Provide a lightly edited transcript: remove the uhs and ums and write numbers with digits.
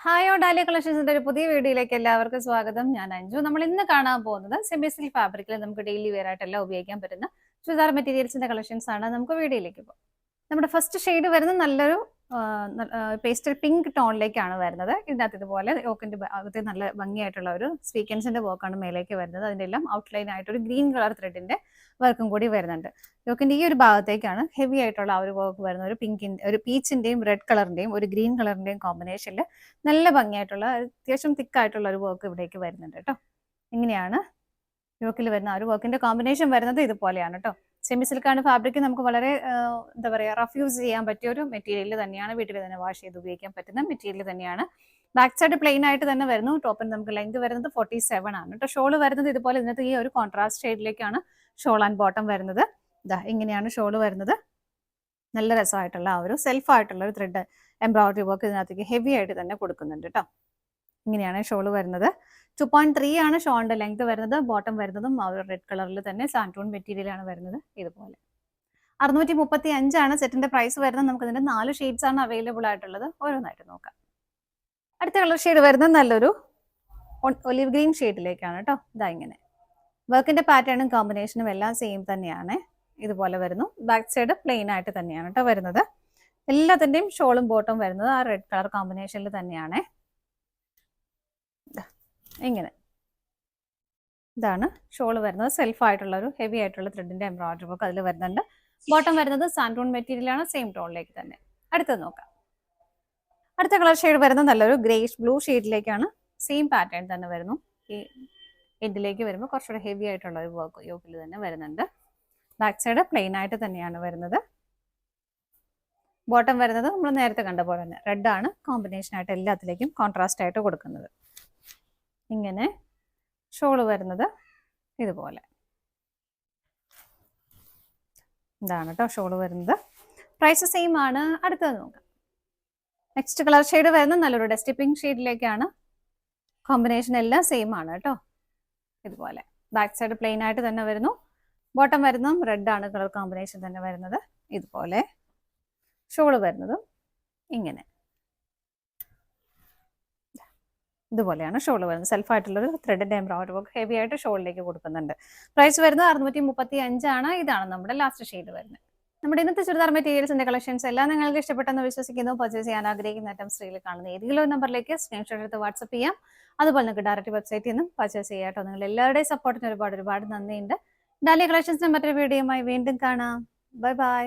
Hi dahlia കളക്ഷൻസിന്റെ ഒരു പുതിയ വീഡിയോയിലേക്ക് എല്ലാവർക്കും സ്വാഗതം. ഞാൻ അഞ്ജു. നമ്മൾ ഇന്ന് കാണാൻ പോകുന്നത് സെമി സിൽക്ക് ഫാബ്രിക്കിൽ നമുക്ക് ഡെയിലി വെയർ ആയിട്ടെല്ലാം ഉപയോഗിക്കാൻ പറ്റുന്ന ചുരിദാർ മെറ്റീരിയൽസിന്റെ കളക്ഷൻസ് ആണ്. നമുക്ക് വീഡിയോയിലേക്ക് പോകാം. നമ്മുടെ ഫസ്റ്റ് ഷെയ്ഡ് വരുന്നത് നല്ലൊരു പേസ്റ്റൽ പിങ്ക് ടോണിലേക്കാണ് വരുന്നത്. ഇതിനകത്ത് ഇതുപോലെ യോക്കിന്റെ അകത്ത് നല്ല ഭംഗിയായിട്ടുള്ള ഒരു സ്വീക്കൻസിന്റെ വർക്കാണ് മേലേക്ക് വരുന്നത്. അതിന്റെ എല്ലാം ഔട്ട്ലൈൻ ആയിട്ട് ഒരു ഗ്രീൻ കളർ ത്രെഡിന്റെ വർക്കും കൂടി വരുന്നുണ്ട്. യോക്കിന്റെ ഈ ഒരു ഭാഗത്തേക്കാണ് ഹെവി ആയിട്ടുള്ള ആ ഒരു വർക്ക് വരുന്നത്. ഒരു പിങ്കിന്റെ, ഒരു പീച്ചിന്റെയും റെഡ് കളറിന്റെയും ഒരു ഗ്രീൻ കളറിന്റെയും കോമ്പിനേഷനിൽ നല്ല ഭംഗിയായിട്ടുള്ള അത്യാവശ്യം തിക്കായിട്ടുള്ള ഒരു വർക്ക് ഇവിടേക്ക് വരുന്നുണ്ട് കേട്ടോ. ഇങ്ങനെയാണ് യോക്കിൽ വരുന്ന ആ ഒരു വർക്കിന്റെ കോമ്പിനേഷൻ വരുന്നത്. ഇതുപോലെയാണ് കേട്ടോ. സെമി സിൽക്കാണ് ഫാബ്രിക്. നമുക്ക് വളരെ എന്താ പറയുക, റഫ് യൂസ് ചെയ്യാൻ പറ്റിയ ഒരു മെറ്റീരിയൽ തന്നെയാണ്. വീട്ടിൽ തന്നെ വാഷ് ചെയ്ത് ഉപയോഗിക്കാൻ പറ്റുന്ന മെറ്റീരിയൽ തന്നെയാണ്. ബാക്ക് സൈഡ് പ്ലെയിൻ ആയിട്ട് തന്നെ വരുന്നു. ടോപ്പിന് നമുക്ക് ലെങ്ത് വരുന്നത് 47 ആണ് കേട്ടോ. ഷോൾ വരുന്നത് ഇതുപോലെ. ഇതിനകത്ത് ഈ ഒരു കോൺട്രാസ്റ്റ് ഷെയ്ഡിലേക്കാണ് ഷോൾ ആൻഡ് ബോട്ടം വരുന്നത്. ഇതാ ഇങ്ങനെയാണ് ഷോൾ വരുന്നത്. നല്ല രസമായിട്ടുള്ള ആ ഒരു സെൽഫായിട്ടുള്ള ഒരു ത്രെഡ് എംബ്രോയിഡറി വർക്ക് ഇതിനകത്തേക്ക് ഹെവി ആയിട്ട് തന്നെ കൊടുക്കുന്നുണ്ട് കേട്ടോ. ഇങ്ങനെയാണ് ഷോൾ വരുന്നത്. 2.3 ആണ് ഷോളിന്റെ ലെങ്ത് വരുന്നത്. ബോട്ടം വരുന്നതും ആ ഒരു റെഡ് കളറിൽ തന്നെ സാൻറ്റൂൺ മെറ്റീരിയൽ ആണ് വരുന്നത്. ഇതുപോലെ 635 ആണ് സെറ്റിന്റെ പ്രൈസ് വരുന്നത്. നമുക്ക് ഇതിന്റെ 4 ഷെയ്ഡ്സ് ആണ് അവൈലബിൾ ആയിട്ടുള്ളത്. ഓരോന്നായിട്ട് നോക്കാം. അടുത്ത കളർ ഷെയ്ഡ് വരുന്നത് നല്ലൊരു ഒലിവ് ഗ്രീൻ ഷെയ്ഡിലേക്കാണ് കേട്ടോ. ഇതാ ഇങ്ങനെ വർക്കിന്റെ പാറ്റേണും കോമ്പിനേഷനും എല്ലാം സെയിം തന്നെയാണ്. ഇതുപോലെ വരുന്നു. ബാക്ക് സൈഡ് പ്ലെയിൻ ആയിട്ട് തന്നെയാണ് കേട്ടോ വരുന്നത്. എല്ലാത്തിന്റെയും ഷോളും ബോട്ടം വരുന്നത് ആ റെഡ് കളർ കോമ്പിനേഷനിൽ തന്നെയാണ്. ഇങ്ങനെ ഇതാണ് ഷോൾ വരുന്നത്. സെൽഫായിട്ടുള്ള ഒരു ഹെവി ആയിട്ടുള്ള ത്രെഡിന്റെ എംബ്രോയിഡറി വർക്ക് അതിൽ വരുന്നുണ്ട്. ബോട്ടം വരുന്നത് സാൻറ്റൂൺ മെറ്റീരിയൽ ആണ്. സെയിം ടോണിലേക്ക് തന്നെ. അടുത്തത് നോക്കാം. അടുത്ത കളർ ഷെയ്ഡ് വരുന്നത് നല്ലൊരു ഗ്രേഷ് ബ്ലൂ ഷെയ്ഡിലേക്കാണ്. സെയിം പാറ്റേൺ തന്നെ വരുന്നു. ഈ എൻഡിലേക്ക് വരുമ്പോൾ കുറച്ചുകൂടെ ഹെവി ആയിട്ടുള്ള ഒരു വർക്ക് യോക്കിൽ തന്നെ വരുന്നുണ്ട്. ബാക്ക് സൈഡ് പ്ലെയിൻ ആയിട്ട് തന്നെയാണ് വരുന്നത്. ബോട്ടം വരുന്നത് നമ്മൾ നേരത്തെ കണ്ട പോലെ തന്നെ റെഡ് ആണ് കോമ്പിനേഷൻ ആയിട്ട് എല്ലാത്തിലേക്കും കോൺട്രാസ്റ്റ് ആയിട്ട് കൊടുക്കുന്നത്. ഇങ്ങനെ ഷോള് വരുന്നത് ഇതുപോലെ. ഇതാണ് കേട്ടോ ഷോള് വരുന്നത്. പ്രൈസ് സെയിം ആണ്. അടുത്തത് നോക്കാം. നെക്സ്റ്റ് കളർ ഷെയ്ഡ് വരുന്നത് നല്ലൊരു ഡസ്റ്റി പിങ്ക് ഷെയ്ഡിലേക്കാണ്. കോമ്പിനേഷൻ എല്ലാം സെയിം ആണ് കേട്ടോ. ഇതുപോലെ ബാക്ക് സൈഡ് പ്ലെയിൻ ആയിട്ട് തന്നെ വരുന്നു. ബോട്ടം വരുന്നതും റെഡ് ആണ് കളർ കോമ്പിനേഷൻ തന്നെ വരുന്നത്. ഇതുപോലെ ഷോള് വരുന്നതും ഇങ്ങനെ ഇതുപോലെയാണ് ഷോൾ വരുന്നത്. സെൽഫായിട്ടുള്ളൊരു ത്രെഡിന്റെ എംബ്രോയിഡറി വർക്ക് ഹെവി ആയിട്ട് ഷോളിലേക്ക് കൊടുക്കുന്നുണ്ട്. പ്രൈസ് വരുന്നത് 635 ആണ്. ഇതാണ് നമ്മുടെ ലാസ്റ്റ് ഷെയ്ഡ് വരുന്നത്. നമ്മുടെ ഇന്നത്തെ ചുരിദാർ മെറ്റീരിയൽസിന്റെ കളക്ഷൻസ് എല്ലാം നിങ്ങൾക്ക് ഇഷ്ടപ്പെട്ടെന്ന് വിശ്വസിക്കുന്നു. പർച്ചേസ് ചെയ്യാൻ ആഗ്രഹിക്കുന്ന ഐറ്റം സ്ക്രീനിൽ കാണുന്ന ഏതെങ്കിലും നമ്പറിലേക്ക് സ്ക്രീൻഷോട്ട് എടുത്ത് വാട്സ്ആപ്പ് ചെയ്യാം. അതുപോലെ നിങ്ങൾക്ക് ഡയറക്റ്റ് വെബ്സൈറ്റിൽ നിന്നും പർച്ചേസ് ചെയ്യാം കേട്ടോ. നിങ്ങൾ എല്ലാവരുടെയും സപ്പോർട്ടിന് ഒരുപാട് നന്ദിയുണ്ട്. ഡാലിയ കളക്ഷൻസിന്റെ മറ്റൊരു വീഡിയോയുമായി വീണ്ടും കാണാം. Bye bye.